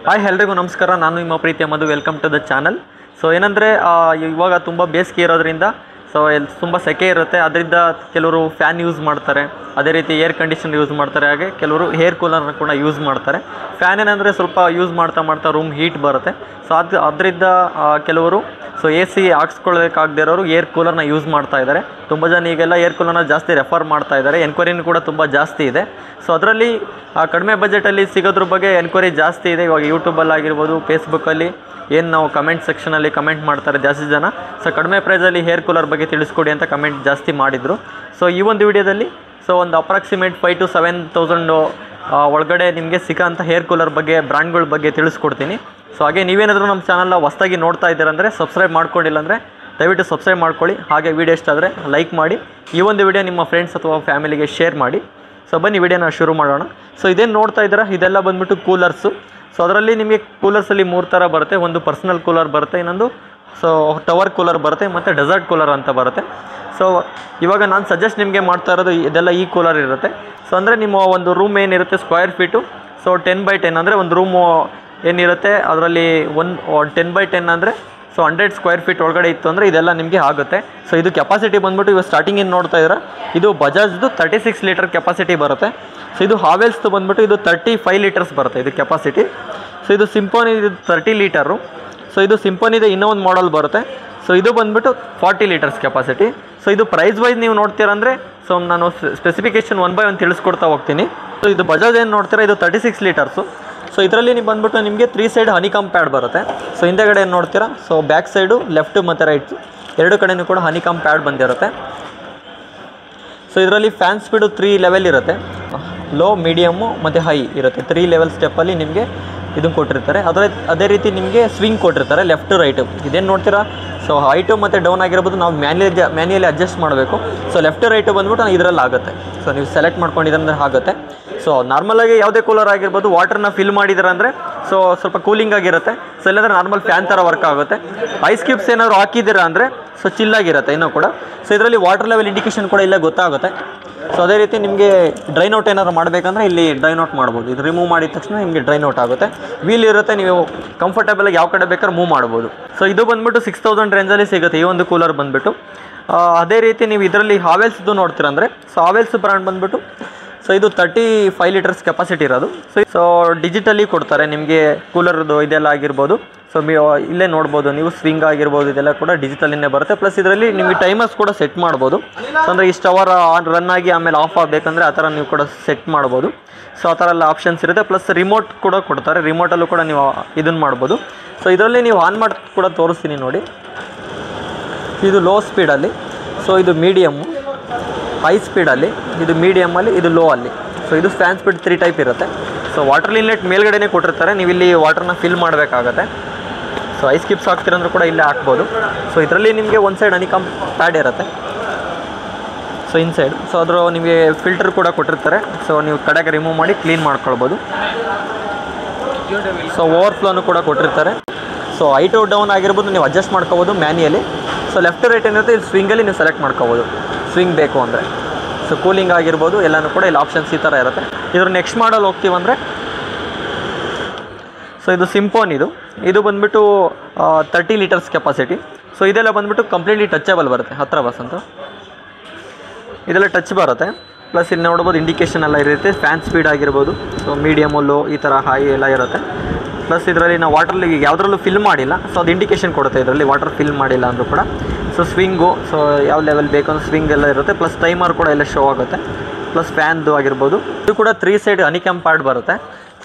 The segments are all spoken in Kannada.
ಹಾಯ್ ಎಲ್ರಿಗೂ ನಮಸ್ಕಾರ. ನಾನು ನಿಮ್ಮ ಪ್ರೀತಿಯ Madhu. Welcome to the channel. So ಏನಂದರೆ ಇವಾಗ ತುಂಬ ಬೇಸಿಗೆ ಇರೋದ್ರಿಂದ ತುಂಬ ಸೆಕೆ ಇರುತ್ತೆ. ಅದರಿಂದ ಕೆಲವರು ಫ್ಯಾನ್ ಯೂಸ್ ಮಾಡ್ತಾರೆ, ಅದೇ ರೀತಿ ಏರ್ ಕಂಡೀಷನ್ ಯೂಸ್ ಮಾಡ್ತಾರೆ, ಹಾಗೆ ಕೆಲವರು ಏರ್ ಕೂಲರ್ನ ಕೂಡ ಯೂಸ್ ಮಾಡ್ತಾರೆ. ಫ್ಯಾನ್ ಏನಂದರೆ ಸ್ವಲ್ಪ ಯೂಸ್ ಮಾಡ್ತಾ ರೂಮ್ ಹೀಟ್ ಬರುತ್ತೆ. ಸೊ ಅದರಿಂದ ಕೆಲವರು ಎ ಸಿ ಹಾಕ್ಸ್ಕೊಳ್ಬೇಕಾಗದೇ ಇರೋರು ಏರ್ ಕೂಲರ್ನ ಯೂಸ್ ಮಾಡ್ತಾ ಇದ್ದಾರೆ. ತುಂಬ ಜನ ಈಗೆಲ್ಲ ಏರ್ ಕೂಲರ್ನ ಜಾಸ್ತಿ ರೆಫರ್ ಮಾಡ್ತಾ ಇದ್ದಾರೆ. ಎನ್ಕ್ವೈರಿನೂ ಕೂಡ ತುಂಬ ಜಾಸ್ತಿ ಇದೆ. ಸೊ ಅದರಲ್ಲಿ ಕಡಿಮೆ ಬಜೆಟಲ್ಲಿ ಸಿಗೋದ್ರ ಬಗ್ಗೆ ಎನ್ಕ್ವೈರಿ ಜಾಸ್ತಿ ಇದೆ. ಇವಾಗ ಯೂಟ್ಯೂಬಲ್ಲಿ ಆಗಿರ್ಬೋದು, ಫೇಸ್ಬುಕ್ಕಲ್ಲಿ ಏನು ನಾವು ಕಮೆಂಟ್ ಸೆಕ್ಷನಲ್ಲಿ ಕಮೆಂಟ್ ಮಾಡ್ತಾರೆ ಜಾಸ್ತಿ ಜನ. ಸೊ ಕಡಿಮೆ ಪ್ರೈಸಲ್ಲಿ ಹೇರ್ ಕೂಲರ್ ಬಗ್ಗೆ ತಿಳಿಸ್ಕೊಡಿ ಅಂತ ಕಮೆಂಟ್ ಜಾಸ್ತಿ ಮಾಡಿದರು. ಸೊ ಈ ಒಂದು ವಿಡಿಯೋದಲ್ಲಿ ಒಂದು ಅಪ್ರಾಕ್ಸಿಮೇಟ್ 5,000 to 7,000 ಒಳಗಡೆ ನಿಮಗೆ ಸಿಗೋಂಥ ಹೇರ್ ಕೂಲರ್ ಬಗ್ಗೆ, ಬ್ರ್ಯಾಂಡ್ಗಳ ಬಗ್ಗೆ ತಿಳಿಸ್ಕೊಡ್ತೀನಿ. ಸೊ ಹಾಗೆ ನೀವೇನಾದರೂ ನಮ್ಮ ಚಾನಲ್ನ ಹೊಸ್ದಾಗಿ ನೋಡ್ತಾ ಇದ್ದೀರಂದರೆ, ಸಬ್ಸ್ಕ್ರೈಬ್ ಮಾಡ್ಕೊಂಡಿಲ್ಲ ಅಂದರೆ ದಯವಿಟ್ಟು ಸಬ್ಸ್ಕ್ರೈಬ್ ಮಾಡ್ಕೊಳ್ಳಿ. ಹಾಗೆ ವಿಡಿಯೋ ಇಷ್ಟ ಆದರೆ ಲೈಕ್ ಮಾಡಿ. ಈ ಒಂದು ವಿಡಿಯೋ ನಿಮ್ಮ ಫ್ರೆಂಡ್ಸ್ ಅಥವಾ ಫ್ಯಾಮಿಲಿಗೆ ಶೇರ್ ಮಾಡಿ. ಸೊ ಬನ್ನಿ ವಿಡಿಯೋನ ಶುರು ಮಾಡೋಣ. ಸೊ ಇದೇನು ನೋಡ್ತಾ ಇದ್ದೀರಾ, ಇದೆಲ್ಲ ಬಂದುಬಿಟ್ಟು ಕೂಲರ್ಸು. ಸೊ ಅದರಲ್ಲಿ ನಿಮಗೆ ಕೂಲರ್ಸಲ್ಲಿ 3 ಥರ ಬರುತ್ತೆ. ಒಂದು ಪರ್ಸನಲ್ ಕೂಲರ್ ಬರುತ್ತೆ, ಇನ್ನೊಂದು ಟವರ್ ಕೂಲರ್ ಬರುತ್ತೆ, ಮತ್ತು ಡೆಸರ್ಟ್ ಕೂಲರ್ ಅಂತ ಬರುತ್ತೆ. ಸೊ ಇವಾಗ ನಾನು ಸಜೆಸ್ಟ್ ನಿಮಗೆ ಮಾಡ್ತಾ ಇರೋದು ಇದೆಲ್ಲ ಈ ಕೂಲರ್ ಇರುತ್ತೆ. ಸೊ ಅಂದರೆ ನಿಮ್ಮ ಒಂದು ರೂಮ್ ಏನಿರುತ್ತೆ ಸ್ಕ್ವೇರ್ ಫೀಟು, 10x10 ಅಂದರೆ ಒಂದು ರೂಮು ಏನಿರುತ್ತೆ ಅದರಲ್ಲಿ 10x10 ಅಂದರೆ 100 ಸ್ಕ್ವೇರ್ ಫೀಟ್ ಒಳಗಡೆ ಇತ್ತು ಅಂದರೆ ಇದೆಲ್ಲ ನಿಮಗೆ ಆಗುತ್ತೆ. ಸೊ ಇದು ಕೆಪಾಸಿಟಿ ಬಂದುಬಿಟ್ಟು ಇವಾಗ ಸ್ಟಾರ್ಟಿಂಗ್ ಏನು ನೋಡ್ತಾ ಇದ್ದೀರಾ, ಇದು ಬಜಾಜ್ದು 36 ಲೀಟರ್ ಕೆಪಾಸಿಟಿ ಬರುತ್ತೆ. ಸೊ ಇದು ಹಾವೆಲ್ಸ್ದು ಬಂದುಬಿಟ್ಟು ಇದು 35 ಲೀಟರ್ಸ್ ಬರುತ್ತೆ ಇದು ಕೆಪಾಸಿಟಿ. ಸೊ ಇದು ಸಿಂಪೋನಿ, ಇದು 30 ಲೀಟರು. ಸೊ ಇದು ಸಿಂಪೋನಿದೆ ಇನ್ನೂ ಒಂದು ಮಾಡಲ್ ಬರುತ್ತೆ. ಸೊ ಇದು ಬಂದುಬಿಟ್ಟು 40 ಲೀಟರ್ಸ್ ಕೆಪಾಸಿಟಿ. ಸೊ ಇದು ಪ್ರೈಸ್ ವೈಸ್ ನೀವು ನೋಡ್ತೀರಂದರೆ ನಾನು ಸ್ಪೆಸಿಫಿಕೇಷನ್ 1 by 1 ತಿಳಿಸ್ಕೊಡ್ತಾ ಹೋಗ್ತೀನಿ. ಸೊ ಇದು ಬಜಾಜ್ ಏನು ನೋಡ್ತೀರಾ, ಇದು 36 ಲೀಟರ್ಸು. ಸೊ ಇದರಲ್ಲಿ ನೀವು ಬಂದುಬಿಟ್ಟು ನಿಮಗೆ 3 ಸೈಡ್ ಹನಿಕಮ್ ಪ್ಯಾಡ್ ಬರುತ್ತೆ. ಸೊ ಹಿಂದೆಗಡೆ ಏನು ನೋಡ್ತೀರಾ, ಬ್ಯಾಕ್ ಸೈಡು ಲೆಫ್ಟು ಮತ್ತು ರೈಟು ಎರಡು ಕಡೆಯೂ ಕೂಡ ಹನಿಕಮ್ ಪ್ಯಾಡ್ ಬಂದಿರುತ್ತೆ. ಸೊ ಇದರಲ್ಲಿ ಫ್ಯಾನ್ ಸ್ಪೀಡು 3 ಲೆವೆಲ್ ಇರುತ್ತೆ. ಲೋ, ಮೀಡಿಯಮ್ಮು ಮತ್ತು ಹೈ ಇರುತ್ತೆ. 3 ಲೆವೆಲ್ ಸ್ಟೆಪ್ಪಲ್ಲಿ ನಿಮಗೆ ಇದನ್ನು ಕೊಟ್ಟಿರ್ತಾರೆ. ಅದೇ ರೀತಿ ನಿಮಗೆ ಸ್ವಿಂಗ್ ಕೊಟ್ಟಿರ್ತಾರೆ ಲೆಫ್ಟು ರೈಟು. ಇದೇನು ನೋಡ್ತೀರಾ, ಸೊ ಹೈಟು ಮತ್ತು ಡೌನ್ ಆಗಿರ್ಬೋದು ನಾವು ಮ್ಯಾನ್ಯಲಿ ಅಡ್ಜಸ್ಟ್ ಮಾಡಬೇಕು. ಸೊ ಲೆಫ್ಟು ರೈಟು ಬಂದುಬಿಟ್ಟು ಇದರಲ್ಲಿ ಆಗುತ್ತೆ. ಸೊ ನೀವು ಸೆಲೆಕ್ಟ್ ಮಾಡ್ಕೊಂಡಿದ್ರೆ ಆಗುತ್ತೆ. ಸೊ ನಾರ್ಮಲಾಗಿ ಯಾವುದೇ ಕೂಲರ್ ಆಗಿರ್ಬೋದು, ವಾಟರ್ನ ಫಿಲ್ ಮಾಡಿದ್ರೆ ಅಂದರೆ ಸ್ವಲ್ಪ ಕೂಲಿಂಗ್ ಆಗಿರುತ್ತೆ. ಸೊ ಇಲ್ಲಾಂದರೆ ನಾರ್ಮಲ್ ಫ್ಯಾನ್ ಥರ ವರ್ಕ್ ಆಗುತ್ತೆ. ಐಸ್ ಕ್ಯೂಬ್ಸ್ ಏನಾದರೂ ಹಾಕಿದ್ದೀರಾ ಅಂದರೆ ಚಿಲ್ಲಾಗಿರುತ್ತೆ ಇನ್ನೂ ಕೂಡ. ಸೊ ಇದರಲ್ಲಿ ವಾಟರ್ ಲೆವೆಲ್ ಇಂಡಿಕೇಷನ್ ಕೂಡ ಇಲ್ಲೇ ಗೊತ್ತಾಗುತ್ತೆ. ಸೊ ಅದೇ ರೀತಿ ನಿಮಗೆ ಡ್ರೈನ್ ಔಟ್ ಏನಾದರೂ ಮಾಡಬೇಕಂದ್ರೆ ಇಲ್ಲಿ ಡ್ರೈನ್ ಔಟ್ ಮಾಡ್ಬೋದು. ಇದು ರಿಮೂವ್ ಮಾಡಿದ ತಕ್ಷಣ ನಿಮಗೆ ಡ್ರೈನ್ ಔಟ್ ಆಗುತ್ತೆ. ವೀಲ್ ಇರುತ್ತೆ, ನೀವು ಕಂಫರ್ಟೇಬಲಾಗಿ ಯಾವ ಕಡೆ ಬೇಕಾದ್ರೆ ಮೂವ್ ಮಾಡ್ಬೋದು. ಸೊ ಇದು ಬಂದುಬಿಟ್ಟು 6,000 ರೇಂಜಲ್ಲಿ ಸಿಗುತ್ತೆ ಈ ಒಂದು ಕೂಲರ್ ಬಂದುಬಿಟ್ಟು. ಅದೇ ರೀತಿ ನೀವು ಇದರಲ್ಲಿ ಹಾವೆಲ್ಸ್ದು ನೋಡ್ತೀರಂದರೆ, ಹಾವೆಲ್ಸ್ ಬ್ರ್ಯಾಂಡ್ ಬಂದುಬಿಟ್ಟು ಇದು 35 ಲೀಟರ್ಸ್ ಕೆಪಾಸಿಟಿ ಇರೋದು. ಸೊ ಡಿಜಿಟಲಿ ಕೊಡ್ತಾರೆ ನಿಮಗೆ ಕೂಲರ್ದು ಇದೆಲ್ಲ ಆಗಿರ್ಬೋದು. ಸೊ ಇಲ್ಲೇ ನೋಡ್ಬೋದು ನೀವು, ಸ್ವಿಂಗ್ ಆಗಿರ್ಬೋದು, ಇದೆಲ್ಲ ಕೂಡ ಡಿಜಿಟಲಿನೇ ಬರುತ್ತೆ. ಪ್ಲಸ್ ಇದರಲ್ಲಿ ನಿಮಗೆ ಟೈಮರ್ಸ್ ಕೂಡ ಸೆಟ್ ಮಾಡ್ಬೋದು. ಸೊ ಅಂದರೆ ಇಷ್ಟು ಅವರ್ ರನ್ ಆಗಿ ಆಮೇಲೆ ಆಫ್ ಆಗಬೇಕಂದ್ರೆ ಆ ಥರ ನೀವು ಕೂಡ ಸೆಟ್ ಮಾಡ್ಬೋದು. ಸೊ ಆ ಥರ ಎಲ್ಲ ಆಪ್ಷನ್ಸ್ ಇರುತ್ತೆ. ಪ್ಲಸ್ ರಿಮೋಟ್ ಕೂಡ ಕೊಡ್ತಾರೆ, ರಿಮೋಟಲ್ಲೂ ಕೂಡ ನೀವು ಇದನ್ನು ಮಾಡ್ಬೋದು. ಸೊ ಇದರಲ್ಲಿ ನೀವು ಆನ್ ಮಾಡಿ ಕೂಡ ತೋರಿಸ್ತೀನಿ ನೋಡಿ. ಇದು ಲೋ ಸ್ಪೀಡಲ್ಲಿ, ಸೊ ಇದು ಮೀಡಿಯಮ್ಮು, ಹೈ ಸ್ಪೀಡಲ್ಲಿ, ಇದು ಮೀಡಿಯಮಲ್ಲಿ, ಇದು ಲೋ ಅಲ್ಲಿ. ಸೊ ಇದು ಫ್ಯಾನ್ ಸ್ಪೀಡ್ 3 ಟೈಪ್ ಇರುತ್ತೆ. ಸೊ ವಾಟರ್ ಇನ್ಲೆಟ್ ಮೇಲ್ಗಡೆನೇ ಕೊಟ್ಟಿರ್ತಾರೆ, ನೀವು ಇಲ್ಲಿ ವಾಟರ್ನ ಫಿಲ್ ಮಾಡಬೇಕಾಗತ್ತೆ. ಸೊ ಐಸ್ ಕ್ಯೂಬ್ಸ್ ಹಾಕ್ತಿರಂದ್ರೂ ಕೂಡ ಇಲ್ಲೇ ಹಾಕ್ಬೋದು. ಸೊ ಇದರಲ್ಲಿ ನಿಮಗೆ ಒಂದು ಸೈಡ್ ಹನಿಕಮ್ ಪ್ಯಾಡ್ ಇರುತ್ತೆ, ಸೊ ಇನ್ಸೈಡ್. ಸೊ ಅದರ ನಿಮಗೆ ಫಿಲ್ಟರ್ ಕೂಡ ಕೊಟ್ಟಿರ್ತಾರೆ. ಸೊ ನೀವು ಕಡೆಗೆ ರಿಮೂವ್ ಮಾಡಿ ಕ್ಲೀನ್ ಮಾಡ್ಕೊಳ್ಬೋದು. ಸೊ ಓವರ್ಫ್ಲೋನು ಕೂಡ ಕೊಟ್ಟಿರ್ತಾರೆ. ಸೊ ಹೈಟು ಡೌನ್ ಆಗಿರ್ಬೋದು, ನೀವು ಅಡ್ಜಸ್ಟ್ ಮಾಡ್ಕೋಬೋದು ಮ್ಯಾನ್ಯಲಿ. ಸೊ ಲೆಫ್ಟ್ ರೈಟ್ ಏನಿರುತ್ತೆ ಇಲ್ಲಿ ಸ್ವಿಂಗಲ್ಲಿ ನೀವು ಸೆಲೆಕ್ಟ್ ಮಾಡ್ಕೋಬೋದು, ಸ್ವಿಂಗ್ ಬೇಕು ಅಂದರೆ. ಸೊ ಕೂಲಿಂಗ್ ಆಗಿರ್ಬೋದು ಎಲ್ಲನೂ ಕೂಡ ಇಲ್ಲಿ ಆಪ್ಷನ್ಸ್ ಈ ಥರ ಇರುತ್ತೆ. ಇದ್ರ ನೆಕ್ಸ್ಟ್ ಮಾಡಲ್ ಹೋಗ್ತೀವಂದರೆ, ಸೊ ಇದು ಸಿಂಪೋನ್. ಇದು ಬಂದುಬಿಟ್ಟು 30 ಲೀಟರ್ಸ್ ಕೆಪಾಸಿಟಿ. ಸೊ ಇದೆಲ್ಲ ಬಂದುಬಿಟ್ಟು ಕಂಪ್ಲೀಟ್ಲಿ ಟಚಬಲ್ ಬರುತ್ತೆ. ಹತ್ತಿರ ಬಸ್ ಅಂತ ಇದೆಲ್ಲ ಟಚ್ ಬರುತ್ತೆ. ಪ್ಲಸ್ ಇಲ್ಲಿ ನೋಡ್ಬೋದು ಇಂಡಿಕೇಷನ್ ಎಲ್ಲ ಇರುತ್ತೆ. ಫ್ಯಾನ್ ಸ್ಪೀಡ್ ಆಗಿರ್ಬೋದು, ಸೊ ಮೀಡಿಯಮು, ಲೋ, ಈ ಥರ ಹೈ ಎಲ್ಲ ಇರುತ್ತೆ. ಪ್ಲಸ್ ಇದರಲ್ಲಿ ನಾವು ವಾಟ್ರಲ್ಲಿ ಯಾವುದ್ರಲ್ಲೂ ಫಿಲ್ ಮಾಡಿಲ್ಲ, ಸೊ ಅದು ಇಂಡಿಕೇಷನ್ ಕೊಡುತ್ತೆ ಇದರಲ್ಲಿ ವಾಟರ್ ಫಿಲ್ ಮಾಡಿಲ್ಲ ಅಂದರೂ ಕೂಡ. ಸೊ ಸ್ವಿಂಗು, ಸೊ ಯಾವ ಲೆವೆಲ್ ಬೇಕು ಅಂದರೆ ಸ್ವಿಂಗ್ ಎಲ್ಲ ಇರುತ್ತೆ. ಪ್ಲಸ್ ಟೈಮರ್ ಕೂಡ ಎಲ್ಲ ಶೋ ಆಗುತ್ತೆ. ಪ್ಲಸ್ ಫ್ಯಾನ್ದು ಆಗಿರ್ಬೋದು. ಇದು ಕೂಡ 3 ಸೈಡ್ ಹನಿಕಮ್ ಪ್ಯಾಡ್ ಬರುತ್ತೆ.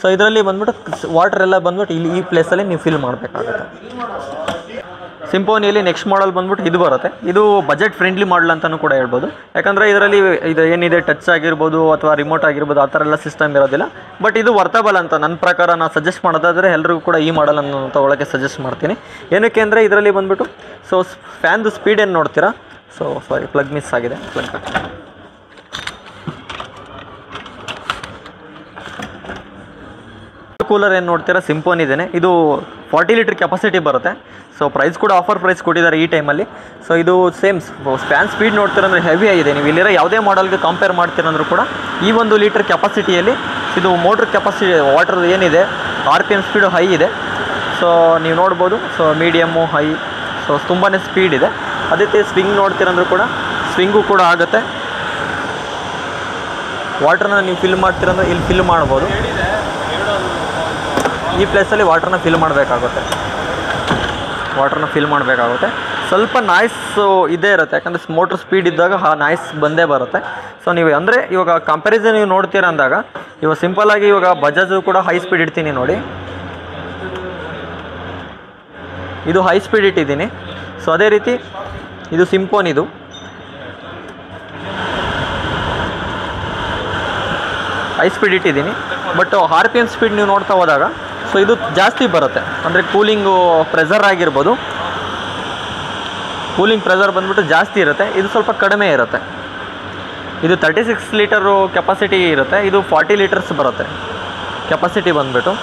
ಸೊ ಇದರಲ್ಲಿ ಬಂದುಬಿಟ್ಟು ವಾಟರ್ ಎಲ್ಲ ಬಂದುಬಿಟ್ಟು ಇಲ್ಲಿ ಈ ಪ್ಲೇಸಲ್ಲಿ ನೀವು ಫಿಲ್ ಮಾಡಬೇಕಾಗುತ್ತೆ. ಸಿಂಪೋನಿಯಲ್ಲಿ ನೆಕ್ಸ್ಟ್ ಮಾಡಲ್ ಬಂದುಬಿಟ್ಟು ಇದು ಬರುತ್ತೆ. ಇದು ಬಜೆಟ್ ಫ್ರೆಂಡ್ಲಿ ಮಾಡಲ್ ಅಂತಲೂ ಕೂಡ ಹೇಳ್ಬೋದು. ಯಾಕಂದರೆ ಇದರಲ್ಲಿ ಇದು ಏನಿದೆ ಟಚ್ ಆಗಿರ್ಬೋದು ಅಥವಾ ರಿಮೋಟ್ ಆಗಿರ್ಬೋದು ಆ ಥರ ಎಲ್ಲ ಸಿಸ್ಟಮ್ ಇರೋದಿಲ್ಲ. ಬಟ್ ಇದು ವರ್ತಬಲ್ ಅಂತ ನನ್ನ ಪ್ರಕಾರ ನಾನು ಸಜೆಸ್ಟ್ ಮಾಡೋದಾದರೆ ಎಲ್ಲರಿಗೂ ಕೂಡ ಈ ಮಾಡಲನ್ನು ತೊಗೊಳಕ್ಕೆ ಸಜೆಸ್ಟ್ ಮಾಡ್ತೀನಿ. ಏನಕ್ಕೆ ಅಂದರೆ ಇದರಲ್ಲಿ ಬಂದುಬಿಟ್ಟು ಫ್ಯಾನ್ದು ಸ್ಪೀಡ್ ಏನು ನೋಡ್ತೀರಾ, ಪ್ಲಗ್ ಮಿಸ್ ಆಗಿದೆ, ಪ್ಲಗ್ ಕೂಲರ್ ಏನು ನೋಡ್ತೀರಾ ಸಿಂಪೋನ್ ಇದೇನೆ. ಇದು 40 ಲೀಟ್ರ್ ಕೆಪಾಸಿಟಿ ಬರುತ್ತೆ. ಸೊ ಪ್ರೈಸ್ ಕೂಡ ಆಫರ್ ಪ್ರೈಸ್ ಕೊಟ್ಟಿದ್ದಾರೆ ಈ ಟೈಮಲ್ಲಿ. ಸೊ ಇದು ಸೇಮ್ ಫ್ಯಾನ್ ಸ್ಪೀಡ್ ನೋಡ್ತೀರಂದ್ರೆ ಹೆವಿ ಆಗಿದೆ. ನೀವು ಇಲ್ಲಿರೋ ಯಾವುದೇ ಮಾಡಲ್ಗೆ ಕಂಪೇರ್ ಮಾಡ್ತೀರಂದ್ರೂ ಕೂಡ ಈ 1 ಲೀಟರ್ ಕೆಪಾಸಿಟಿಯಲ್ಲಿ ಇದು ಮೋಟ್ರ್ ಕೆಪಾಸಿಟಿ ವಾಟರ್ ಏನಿದೆ RPM ಸ್ಪೀಡು ಹೈ ಇದೆ. ಸೊ ನೀವು ನೋಡ್ಬೋದು. ಸೊ ಮೀಡಿಯಮ್ಮು ಹೈ, ಸೊ ತುಂಬಾ ಸ್ಪೀಡ್ ಇದೆ. ಅದೇ ರೀತಿ ಸ್ವಿಂಗ್ ನೋಡ್ತೀರಂದ್ರೂ ಕೂಡ ಸ್ವಿಂಗು ಕೂಡ ಆಗುತ್ತೆ. ವಾಟ್ರನ್ನ ನೀವು ಫಿಲ್ ಮಾಡ್ತೀರಂದ್ರೆ ಇಲ್ಲಿ ಫಿಲ್ ಮಾಡ್ಬೋದು. ಈ ಪ್ಲೇಸಲ್ಲಿ ವಾಟ್ರನ್ನ ಫಿಲ್ ಮಾಡಬೇಕಾಗುತ್ತೆ. ಸ್ವಲ್ಪ ನಾಯ್ಸು ಇದೇ ಇರುತ್ತೆ, ಯಾಕಂದರೆ ಮೋಟ್ರ್ ಸ್ಪೀಡ್ ಇದ್ದಾಗ ಆ ನಾಯ್ಸ್ ಬಂದೇ ಬರುತ್ತೆ. ಸೊ ನೀವು ಅಂದರೆ ಇವಾಗ ಕಂಪ್ಯಾರಿಸನ್ ನೀವು ನೋಡ್ತೀರ ಅಂದಾಗ ಇವಾಗ ಸಿಂಪಲ್ಲಾಗಿ ಇವಾಗ ಬಜಾಜು ಕೂಡ ಹೈ ಸ್ಪೀಡ್ ಇಡ್ತೀನಿ ನೋಡಿ, ಇದು ಹೈ ಸ್ಪೀಡ್ ಇಟ್ಟಿದ್ದೀನಿ. ಸೊ ಅದೇ ರೀತಿ ಇದು ಸಿಂಪೋನ್, ಇದು ಹೈ ಸ್ಪೀಡ್ ಇಟ್ಟಿದ್ದೀನಿ. ಬಟ್ RPM ಸ್ಪೀಡ್ ನೀವು ನೋಡ್ತಾ ಹೋದಾಗ ಸೊ ಇದು ಜಾಸ್ತಿ ಬರುತ್ತೆ. ಅಂದರೆ ಕೂಲಿಂಗ್ ಪ್ರೆಷರ್ ಬಂದ್ಬಿಟ್ಟು ಜಾಸ್ತಿ ಇರುತ್ತೆ, ಇದು ಸ್ವಲ್ಪ ಕಡಿಮೆ ಇರುತ್ತೆ. ಇದು 36 ಲೀಟರು ಕೆಪಾಸಿಟಿ ಇರುತ್ತೆ, ಇದು 40 ಲೀಟರ್ಸ್ ಬರುತ್ತೆ ಕೆಪಾಸಿಟಿ ಬಂದುಬಿಟ್ಟು.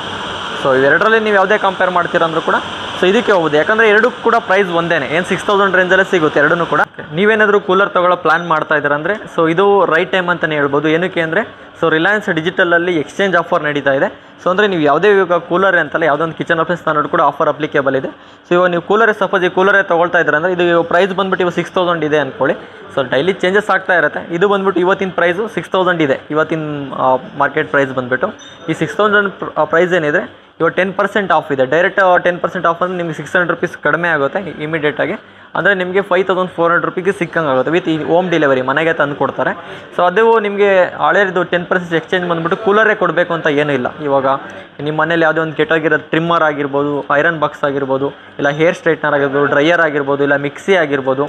ಸೊ ಇವೆರಡರಲ್ಲಿ ನೀವು ಯಾವುದೇ ಕಂಪೇರ್ ಮಾಡ್ತೀರಂದ್ರೂ ಕೂಡ ಸೊ ಇದಕ್ಕೆ ಹೋಗೋದು, ಯಾಕಂದರೆ ಎರಡೂ ಕೂಡ ಪ್ರೈಸ್ ಒಂದೇ, ಏನು 6000 ರೇಂಜಲ್ಲೇ ಸಿಗುತ್ತೆ ಎರಡೂ ಕೂಡ. ನೀವೇನಾದರೂ ಕೂಲರ್ ತೊಗೊಳ್ಳೋ ಪ್ಲ್ಯಾನ್ ಮಾಡ್ತಾ ಇದ್ದೀರಂದರೆ ಸೊ ಇದು ರೈಟ್ ಟೈಮ್ ಅಂತಲೇ ಹೇಳ್ಬೋದು. ಏನಕ್ಕೆ ಅಂದರೆ ಸೊ ರಿಲಯನ್ಸ್ ಡಿಜಿಟಲಲ್ಲಿ ಎಕ್ಸ್ಚೇಂಜ್ ಆಫರ್ ನಡೀತಾ ಇದೆ. ಸೊ ಅಂದರೆ ನೀವು ಯಾವುದೇ ಇವಾಗ ಕೂಲರ್ ಅಂತಲ್ಲ, ಯಾವುದೊಂದು ಕಿಚನ್ ಅಪ್ಲೈನ್ಸ್ ಸ್ಟ್ಯಾಂಡರ್ಡ್ ಕೂಡ ಆಫರ್ ಅಪ್ಲಿಕೇಬಲ್ ಇದೆ. ಸೊ ಇವಾಗ ನೀವು ಸಪೋಸ್ ಈ ಕೂಲರೇ ತೊಗೊಳ್ತಾ ಇದ್ದಾರೆ ಅಂದರೆ ಇದು ಪ್ರೈಸ್ ಬಂದುಬಿಟ್ಟು ಇವಾಗ 6000 ಇದೆ ಅಂದ್ಕೊಳ್ಳಿ. ಸೊ ಡೈಲಿ ಚೇಂಜಸ್ ಆಗ್ತಾ ಇರುತ್ತೆ. ಇದು ಬಂದುಬಿಟ್ಟು ಇವತ್ತಿನ ಪ್ರೈಸು 6000 ಇದೆ, ಇವತ್ತಿನ ಮಾರ್ಕೆಟ್ ಪ್ರೈಸ್ ಬಂದುಬಿಟ್ಟು. ಈ 6000 ಪ್ರೈಸ್ ಏನಿದೆ ಇವಾಗ 10% ಆಫ್ ಇದೆ. ಡೈರೆಕ್ಟ್ 10% ಆಫ್ ಅಂದರೆ ನಿಮಗೆ 600 ರುಪೀಸ್ ಕಡಿಮೆ ಆಗುತ್ತೆ ಇಮಿಡಿಯೇಟಾಗಿ. ಅಂದರೆ ನಿಮಗೆ 5400 ರುಪೀಗೆ ಸಿಕ್ಕಂಗೆ ಆಗುತ್ತೆ ವಿತ್ ಹೋಮ್ ಡೆಲಿವರಿ, ಮನೆಗೆ ತಂದು ಕೊಡ್ತಾರೆ. ಸೊ ಅದು ನಿಮಗೆ ಹಳೇದು 10% ಎಕ್ಸ್ಚೇಂಜ್ ಬಂದುಬಿಟ್ಟು ಕೂಲರೇ ಕೊಡಬೇಕು ಅಂತ ಏನೂ ಇಲ್ಲ. ಇವಾಗ ನಿಮ್ಮ ಮನೇಲಿ ಯಾವುದೇ ಒಂದು ಕೆಟ್ಟೋಗಿರೋ ಟ್ರಿಮ್ಮರ್ ಆಗಿರ್ಬೋದು, ಐರನ್ ಬಾಕ್ಸ್ ಆಗಿರ್ಬೋದು, ಇಲ್ಲ ಹೇರ್ ಸ್ಟ್ರೈಟ್ನರ್ ಆಗಿರ್ಬೋದು, ಡ್ರೈಯರ್ ಆಗಿರ್ಬೋದು, ಇಲ್ಲ ಮಿಕ್ಸಿ ಆಗಿರ್ಬೋದು,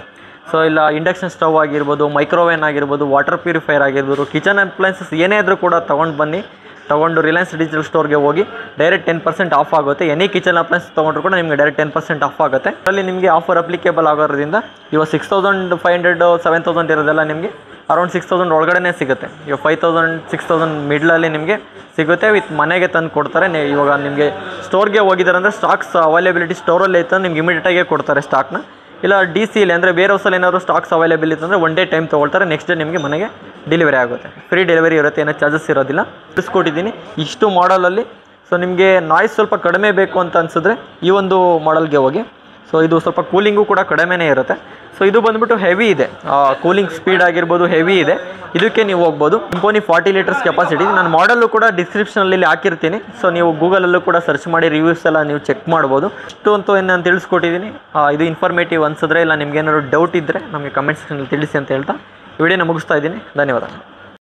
ಸೊ ಇಲ್ಲ ಇಂಡಕ್ಷನ್ ಸ್ಟವ್ ಆಗಿರ್ಬೋದು, ಮೈಕ್ರೋವೇವ್ ಆಗಿರ್ಬೋದು, ವಾಟರ್ ಪ್ಯೂರಿಫೈಯರ್ ಆಗಿರ್ಬೋದು, ಕಿಚನ್ ಅಪ್ಲೈನ್ಸಸ್ ಏನೇ ಇದ್ರೂ ಕೂಡ ತೊಗೊಂಡು ರಿಲಯನ್ಸ್ ಡಿಜಿಟಲ್ ಸ್ಟೋರ್ಗೆ ಹೋಗಿ ಡೈರೆಕ್ಟ್ 10% ಆಫ್ ಆಗುತ್ತೆ. ಎನಿ ಕಿಚನ್ ಅಪ್ಲೈನ್ಸ್ ತೊಗೊಂಡ್ರು ಕೂಡ ನಿಮಗೆ ಡೈರೆಕ್ಟ್ 10% ಆಫ್ ಆಗುತ್ತೆ. ಅದರಲ್ಲಿ ನಿಮಗೆ ಆಫರ್ ಅಪ್ಲಿಕೇಬಲ್ ಆಗೋದ್ರಿಂದ ಇವಾಗ 6500 7000 ಇರೋದೆಲ್ಲ ನಿಮಗೆ ಅರೌಂಡ್ 6000 ಒಳಗಡೆ ಸಿಗುತ್ತೆ. ಇವಾಗ 5000 6000 ಮಿಡ್ಲಲ್ಲಿ ನಿಮಗೆ ಸಿಗುತ್ತೆ, ವಿತ್ ಮನೆಗೆ ತಂದು ಕೊಡ್ತಾರೆ. ಇವಾಗ ನಿಮಗೆ ಸ್ಟೋರ್ಗೆ ಹೋಗಿದ್ದಾರೆ ಅಂದರೆ ಸ್ಟಾಕ್ಸ್ ಅವೈಲೇಬಿಲಿಟಿ ಸ್ಟೋರಲ್ಲಿ ಇತ್ತು ನಿಮ್ಗೆ ಇಮಿಡಿಯೇಟಾಗಿ ಕೊಡ್ತಾರೆ ಸ್ಟಾಕ್ನ. ಇಲ್ಲ DCಯಲ್ಲಿ ಅಂದರೆ ಬೇರೆ ಹೌಸಲ್ಲಿ ಏನಾದರೂ ಸ್ಟಾಕ್ಸ್ ಅವೈಲೇಬಲ್ ಇತ್ತು ಅಂದರೆ 1 ಡೇ ಟೈಮ್ ತೊಗೊಳ್ತಾರೆ, ನೆಕ್ಸ್ಟ್ ಡೇ ನಿಮಗೆ ಮನೆಗೆ ಡೆಲಿವರಿ ಆಗುತ್ತೆ. ಫ್ರೀ ಡೆಲಿವರಿ ಇರುತ್ತೆ, ಏನೋ ಚಾರ್ಜಸ್ ಇರೋದಿಲ್ಲ. ತಿಳಿಸ್ಕೊಟ್ಟಿದ್ದೀನಿ ಇಷ್ಟು ಮಾಡಲಲ್ಲಿ. ಸೊ ನಿಮಗೆ ನಾಯ್ಸ್ ಸ್ವಲ್ಪ ಕಡಿಮೆ ಬೇಕು ಅಂತ ಅನಿಸಿದ್ರೆ ಈ ಒಂದು ಮಾಡಲ್ಗೆ ಹೋಗಿ. ಸೊ ಇದು ಸ್ವಲ್ಪ ಕೂಲಿಂಗು ಕೂಡ ಕಡಿಮೆನೇ ಇರುತ್ತೆ. ಸೊ ಇದು ಬಂದುಬಿಟ್ಟು ಹೆವಿ ಇದೆ, ಕೂಲಿಂಗ್ ಸ್ಪೀಡ್ ಆಗಿರ್ಬೋದು ಹೆವಿ ಇದೆ. ಇದಕ್ಕೆ ನೀವು ಹೋಗ್ಬೋದು. Symphony 40 litres capacity. ನಾನು ಮಾಡಲ್ಲು ಕೂಡ ಡಿಸ್ಕ್ರಿಪ್ಷನಲ್ಲಿ ಹಾಕಿರ್ತೀನಿ. ಸೊ ನೀವು ಗೂಗಲಲ್ಲೂ ಕೂಡ ಸರ್ಚ್ ಮಾಡಿ ರಿವ್ಯೂಸ್ ಎಲ್ಲ ನೀವು ಚೆಕ್ ಮಾಡ್ಬೋದು. ಇಷ್ಟು ಅಂತೂ ನಾನು ತಿಳಿಸ್ಕೊಟ್ಟಿದ್ದೀನಿ. ಇದು ಇನ್ಫಾರ್ಮೇಟಿವ್ ಅನಿಸಿದ್ರೆ ಇಲ್ಲ ನಿಮ್ಗೆ ಏನಾದ್ರು ಡೌಟ್ ಇದ್ದರೆ ನಮಗೆ ಕಮೆಂಟ್ ಸೆಕ್ಷನಲ್ಲಿ ತಿಳಿಸಿ ಅಂತ ಹೇಳ್ತಾ ವಿಡಿಯೋನ ಮುಗಿಸ್ತಾ ಇದ್ದೀನಿ. ಧನ್ಯವಾದ.